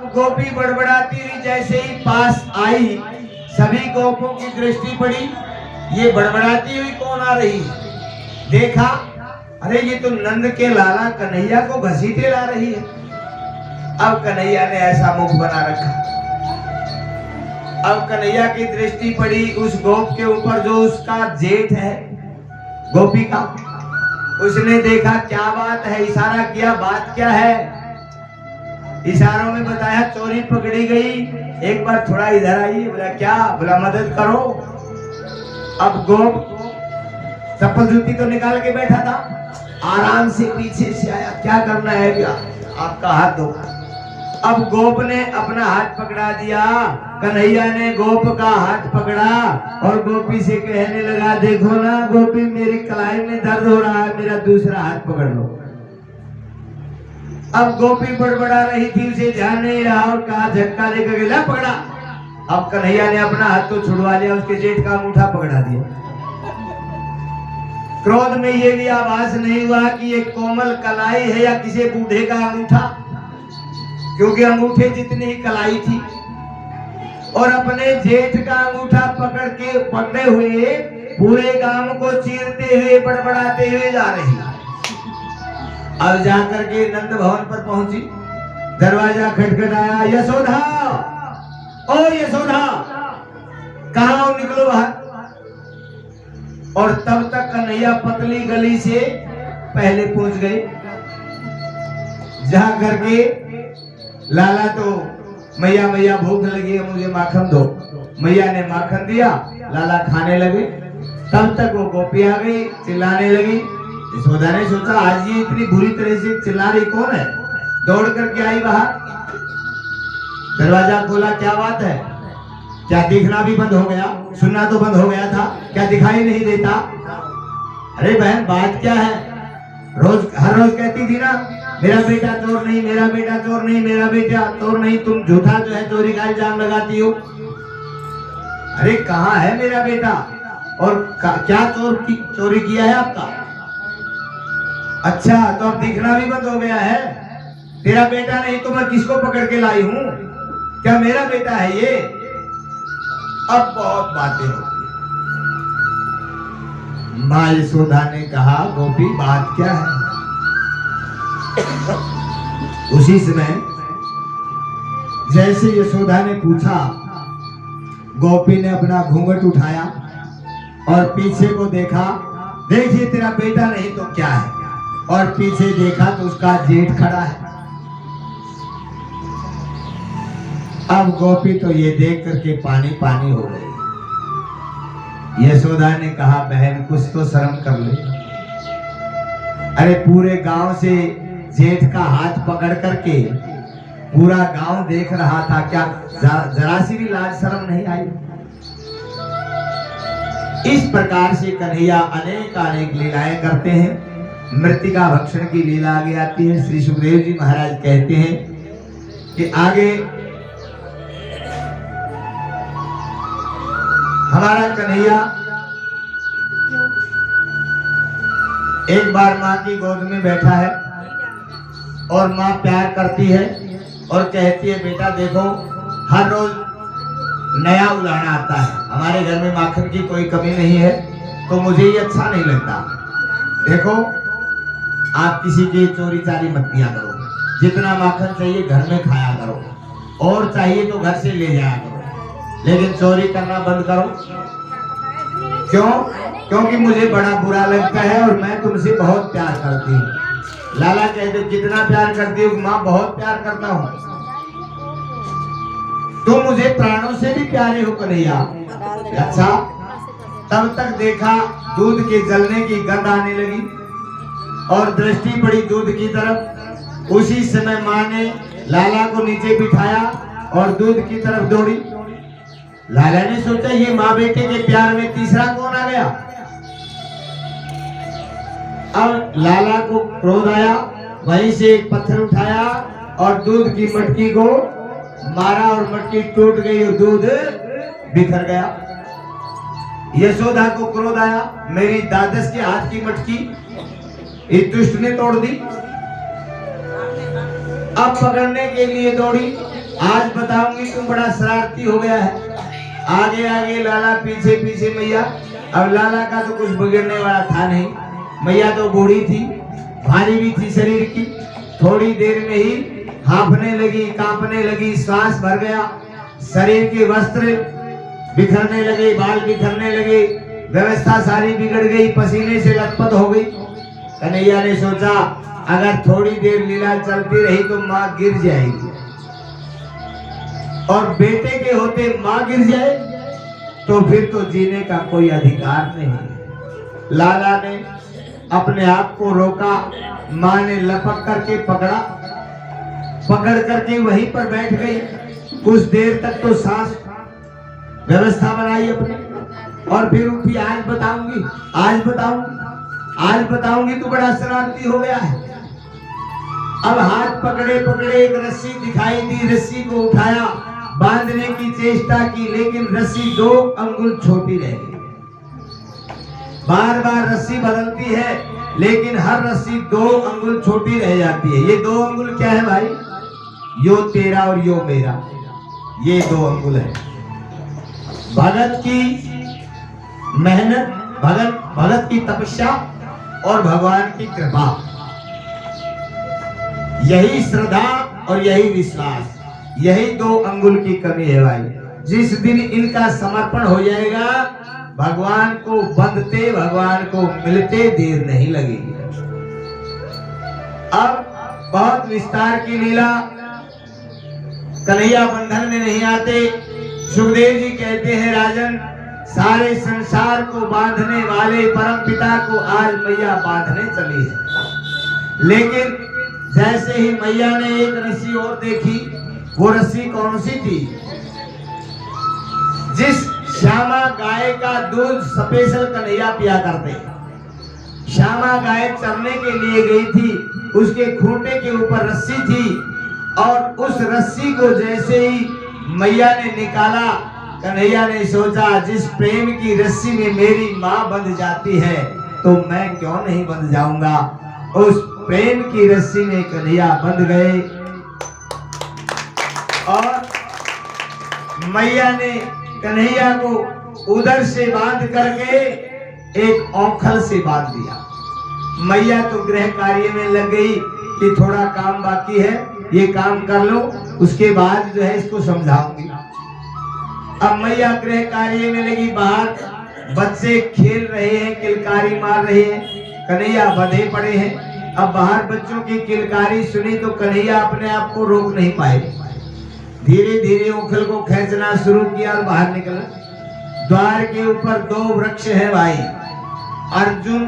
गोपी बड़बड़ाती हुई जैसे ही पास आई, सभी गोपों की दृष्टि पड़ी, ये बड़बड़ाती हुई कौन आ रही है? देखा, अरे ये तो नंद के लाला कन्हैया को घसीटे ला रही है। अब कन्हैया ने ऐसा मुख बना रखा। अब कन्हैया की दृष्टि पड़ी उस गोप के ऊपर जो उसका जेठ है गोपी का। उसने देखा क्या बात है, इशारा किया, बात क्या है? इशारों में बताया चोरी पकड़ी गई, एक बार थोड़ा इधर आइए। बोला क्या? बोला मदद करो। अब गोप चप्पल जूती तो निकाल के बैठा था, आराम से पीछे से आया, क्या करना है क्या? आपका हाथ दो। अब गोप ने अपना हाथ पकड़ा दिया, कन्हैया ने गोप का हाथ पकड़ा और गोपी से कहने लगा, देखो ना गोपी, मेरी कलाई में दर्द हो रहा है, मेरा दूसरा हाथ पकड़ लो। अब गोपी बड़बड़ा रही थी, उसे ध्यान नहीं रहा और कहा झटका देकर के ला पकड़ा। अब कन्हैया ने अपना हाथ तो छुड़वा लिया, उसके जेठ का अंगूठा पकड़ा दिया। क्रोध में ये भी आभास नहीं हुआ कि ये कोमल कलाई है या किसी बूढ़े का अंगूठा, क्योंकि अंगूठे जितनी ही कलाई थी। और अपने जेठ का अंगूठा पकड़े हुए पूरे गांव को चीरते हुए बड़बड़ाते हुए जा रही। अब जाकर के नंद भवन पर पहुंची, दरवाजा खटखटाया, यशोदा, ओ यशोदा, कहां हो, निकलो बाहर। और तब तक कन्हैया पतली गली से पहले पहुंच गए, जहां करके लाला तो मैया मैया भूख लगी है, मुझे माखन दो। मैया ने माखन दिया, लाला खाने लगे। तब तक वो गोपी आ गई, चिल्लाने लगी। यशोदा ने सोचा आज ये इतनी बुरी तरह से चिल्ला रही कौन है, दौड़ करके आई बाहर, दरवाजा खोला, क्या बात है? क्या दिखना भी बंद हो गया? सुनना तो बंद हो गया था, क्या दिखाई नहीं देता? अरे बहन बात क्या है? हर रोज कहती थी ना, मेरा बेटा चोर नहीं, मेरा बेटा चोर नहीं, मेरा बेटा चोर नहीं, तुम झूठा जो है चोरी का इल्जाम लगाती हो। अरे कहाँ है मेरा बेटा? और क्या चोरी किया है आपका? अच्छा, तो अब दिखना भी बंद हो गया है। तेरा बेटा नहीं तो मैं किसको पकड़ के लाई हूं? क्या मेरा बेटा है ये? अब बहुत बातें होती। माँ यशोदा ने कहा, गोपी बात क्या है? उसी समय जैसे यशोदा ने पूछा, गोपी ने अपना घूंघट उठाया और पीछे को देखा, देखिए तेरा बेटा नहीं तो क्या है। और पीछे देखा तो उसका जेठ खड़ा है। अब गोपी तो ये देख करके पानी पानी हो गई। यशोदा ने कहा, बहन कुछ तो शर्म कर ले। अरे पूरे गांव से जेठ का हाथ पकड़ करके पूरा गांव देख रहा था, क्या जरा सी भी लाज शर्म नहीं आई? इस प्रकार से कन्हैया अनेक अनेक लीलाएं करते हैं। मृतिका भक्षण की लीला आगे आती है। श्री सुखदेव जी महाराज कहते हैं कि आगे हमारा कन्हैया एक बार माँ की गोद में बैठा है और माँ प्यार करती है और कहती है, बेटा देखो हर रोज नया उलाहना आता है, हमारे घर में माखन की कोई कमी नहीं है, तो मुझे ये अच्छा नहीं लगता। देखो आप किसी की चोरी चारी मत किया करो, जितना माखन चाहिए घर में खाया करो और चाहिए तो घर से ले जाया करो, लेकिन चोरी करना बंद करो। क्यों? क्योंकि मुझे बड़ा बुरा लगता है और मैं तुमसे बहुत प्यार करती हूँ। लाला कहते, जितना प्यार करती हूँ माँ, बहुत प्यार करता हूँ, तुम मुझे प्राणों से भी प्यारे हो कन्हैया। अच्छा, तब तक देखा दूध के जलने की गंध आने लगी और दृष्टि पड़ी दूध की तरफ। उसी समय माँ ने लाला को नीचे बिठाया और दूध की तरफ दौड़ी। लाला ने सोचा ये माँ बेटे के प्यार में तीसरा कौन आ गया। अब लाला को क्रोध आया, वहीं से एक पत्थर उठाया और दूध की मटकी को मारा और मटकी टूट गई और दूध बिखर गया। यशोदा को क्रोध आया, मेरी दादस के हाथ की मटकी इस दुष्ट ने तोड़ दी। अब पकड़ने के लिए दौड़ी, आज बताऊंगी तुम बड़ा शरारती हो गया है। आगे आगे लाला, पीछे पीछे मैया। अब लाला का तो कुछ बिगड़ने वाला था नहीं। मैया तो बूढ़ी थी, भारी भी थी शरीर की। थोड़ी देर में ही हांफने लगी, कांपने लगी, श्वास भर गया, शरीर के वस्त्र बिखरने लगे, बाल बिखरने लगे, व्यवस्था सारी बिगड़ गई, पसीने से लथपथ हो गई। कन्हैया ने सोचा अगर थोड़ी देर लीला चलती रही तो माँ गिर जाएगी, और बेटे के होते माँ गिर जाए तो फिर तो जीने का कोई अधिकार नहीं। लाला ने अपने आप को रोका, माँ ने लपक करके पकड़ा, पकड़ करके वहीं पर बैठ गई। कुछ देर तक तो सांस व्यवस्था बनाई अपनी, और फिर उठी। आज बताऊंगी, आज बताऊंगी, आज बताऊंगी तो बड़ा शरारती हो गया है। अब हाथ पकड़े पकड़े एक रस्सी दिखाई दी, रस्सी को उठाया, बांधने की चेष्टा की, लेकिन रस्सी 2 अंगुल छोटी रह गई। बार बार रस्सी बदलती है, लेकिन हर रस्सी 2 अंगुल छोटी रह जाती है। ये 2 अंगुल क्या है भाई? यो तेरा और यो मेरा, ये 2 अंगुल है। भगत की मेहनत, भगत की तपस्या और भगवान की कृपा, यही श्रद्धा और यही विश्वास, यही 2 अंगुल की कमी है भाई। जिस दिन इनका समर्पण हो जाएगा, भगवान को बंधते, भगवान को मिलते देर नहीं लगेगी। अब बहुत विस्तार की लीला, कन्हैया बंधन में नहीं आते। सुखदेव जी कहते हैं राजन, सारे संसार को बांधने वाले परम पिता को आज मैया बांधने चली है। लेकिन जैसे ही मैया ने एक रस्सी और देखी, वो रस्सी कौन सी थी? जिस श्यामा गाय का दूध स्पेशल कन्हैया पिया करते। श्यामा गाय चरने के लिए गई थी, उसके खूंटे के ऊपर रस्सी थी, और उस रस्सी को जैसे ही मैया ने निकाला, कन्हैया ने सोचा जिस प्रेम की रस्सी में मेरी माँ बंध जाती है तो मैं क्यों नहीं बंध जाऊंगा। उस प्रेम की रस्सी में कन्हैया बंध गए, और मैया ने कन्हैया को उधर से बांध करके एक औखल से बांध दिया। मैया तो गृह कार्य में लग गई कि थोड़ा काम बाकी है, ये काम कर लो, उसके बाद जो है इसको समझाऊंगी। अब मैया गृह कार्य में लगी, बाहर बच्चे खेल रहे हैं, किलकारी मार रहे हैं, कन्हैया बंधे पड़े हैं। अब बाहर बच्चों की किलकारी सुनी तो कन्हैया अपने आप को रोक नहीं पाए, धीरे धीरे उखल को खींचना शुरू किया और बाहर निकला। द्वार के ऊपर 2 वृक्ष है भाई, अर्जुन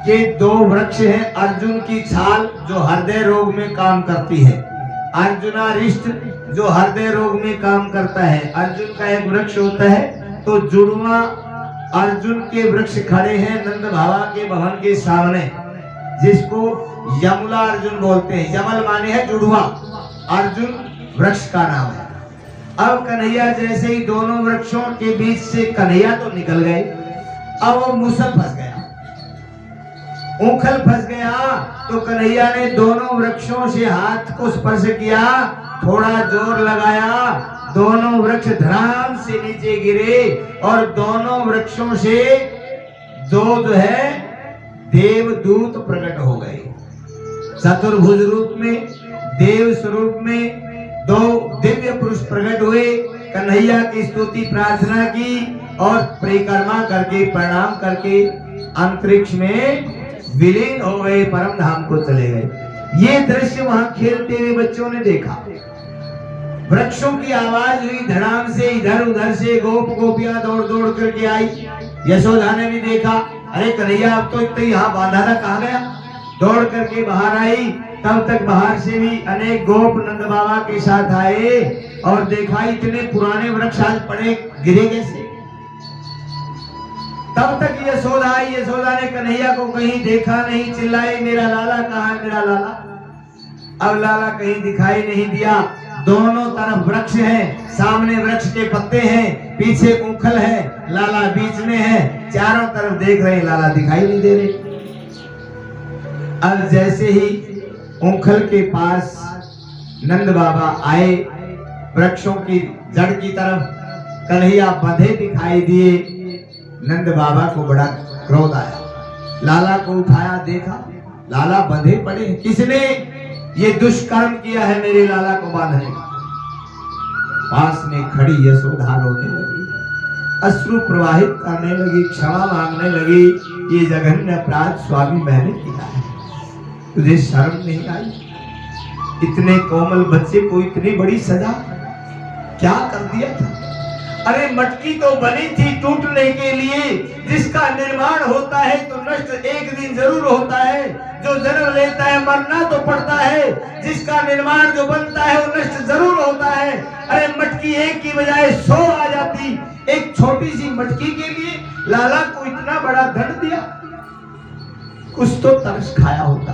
के 2 वृक्ष हैं। अर्जुन की छाल जो हृदय रोग में काम करती है, अर्जुनारिष्ट जो हृदय रोग में काम करता है। अर्जुन का एक वृक्ष होता है, तो जुड़वा अर्जुन के वृक्ष खड़े हैं नंद बाबा के भवन के सामने, जिसको यमुला अर्जुन बोलते हैं। यमल माने है जुड़वा, अर्जुन वृक्ष का नाम है। अब कन्हैया जैसे ही दोनों वृक्षों के बीच से कन्हैया तो निकल गए, अब वो मुसल फंस गया, ऊखल फंस गया। तो कन्हैया ने दोनों वृक्षों से हाथ को स्पर्श किया, थोड़ा जोर लगाया, दोनों वृक्ष धड़ाम से नीचे गिरे, और दोनों वृक्षों से 2 जो है देवदूत प्रकट हो गए। चतुर्भुज रूप में, देव स्वरूप में 2 दिव्य पुरुष प्रकट हुए। कन्हैया की स्तुति प्रार्थना की और परिक्रमा करके, प्रणाम करके अंतरिक्ष में विलीन हो गए, परम धाम को चले गए। ये दृश्य वहां खेलते हुए बच्चों ने देखा। वृक्षों की आवाज हुई धड़ाम से, इधर उधर से गोप गोपियां दौड़ दौड़ करके आई। यशोदा ने भी देखा, अरे कन्हैया अब तो इतना यहाँ बांधा था, कहाँ गया? दौड़ करके बाहर आई। तब तक बाहर से भी अनेक गोप नंद बाबा के साथ आए और देखा इतने पुराने वृक्ष आज पड़े गिरे कैसे। तब तक यशोदा आई। यशोदा ने कन्हैया को कहीं देखा नहीं, चिल्लाई मेरा लाला कहाँ है, मेरा लाला। अब लाला कहीं दिखाई नहीं दिया। दोनों तरफ वृक्ष है, सामने वृक्ष के पत्ते हैं, पीछे ऊखल है, लाला बीच में है, चारों तरफ देख रहे, लाला दिखाई नहीं दे रहे। अब जैसे ही ऊखल के पास नंद बाबा आए, वृक्षों की जड़ की तरफ कन्हैया बंधे दिखाई दिए। नंद बाबा को बड़ा क्रोध आया, लाला को उठाया, देखा लाला बंधे पड़े। किसने ये दुष्कर्म किया है मेरे लाला को बांधने का? पास में खड़ी यशोदा रोने लगी, अश्रु प्रवाहित करने लगी, क्षमा मांगने लगी। ये जघन्य अपराध स्वामी मैंने किया है, तुझे शर्म नहीं आई? इतने कोमल बच्चे को इतनी बड़ी सजा क्या कर दिया था? अरे मटकी तो बनी थी टूटने के लिए, जिसका निर्माण होता है तो नष्ट एक दिन जरूर होता है। जो जन्म लेता है मरना तो पड़ता है, जिसका निर्माण जो बनता है वो नष्ट जरूर होता है। अरे मटकी एक की बजाय 100 आ जाती, एक छोटी सी मटकी के लिए लाला को इतना बड़ा दंड दिया। कुछ तो तरस खाया होता।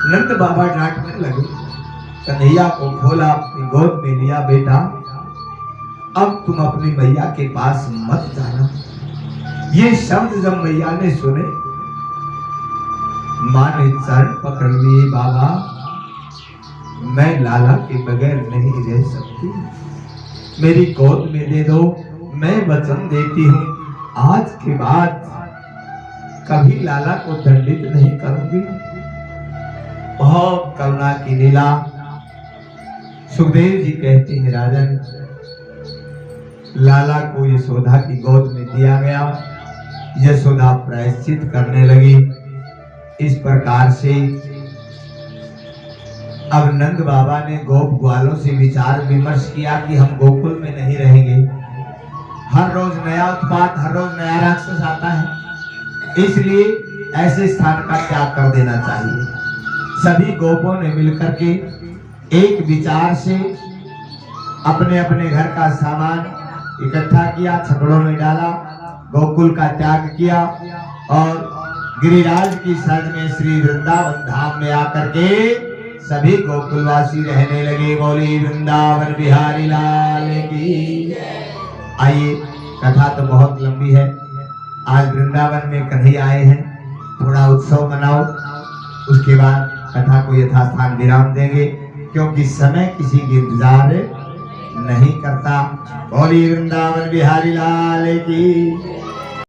नंद बाबा डांटने लगे, कन्हैया को खोला, अपनी गोद में लिया, बेटा अब तुम अपनी मैया के पास मत जाना। ये शब्द जब मैया ने सुने, मां ने चरण पकड़ लिए, बाबा मैं लाला के बगैर नहीं रह सकती, मेरी गोद में दे दो। मैं वचन देती हूँ आज के बाद कभी लाला को दंडित नहीं करूंगी। बहुत करुणा की लीला। सुखदेव जी कहते हैं, राजन लाला को यशोदा की गोद में दिया गया, यशोदा प्रायश्चित करने लगी। इस प्रकार से अब नंद बाबा ने गोप ग्वालों से विचार विमर्श किया कि हम गोकुल में नहीं रहेंगे। हर रोज नया उत्पात, हर रोज नया राक्षस आता है, इसलिए ऐसे स्थान का त्याग कर देना चाहिए। सभी गोपों ने मिलकर के एक विचार से अपने अपने घर का सामान इकट्ठा किया, छकड़ों में डाला, गोकुल का त्याग किया और गिरिराज की शरण में श्री वृंदावन धाम में आकर के सभी गोकुलवासी रहने लगे। बोली वृंदावन बिहारी लाल की। आइए, कथा तो बहुत लंबी है, आज वृंदावन में कन्हैया आए हैं, थोड़ा उत्सव मनाओ, उसके बाद कथा को यथास्थान विराम देंगे, क्योंकि समय किसी की इंतजार नहीं करता। बोली वृंदावन बिहारी लाल की।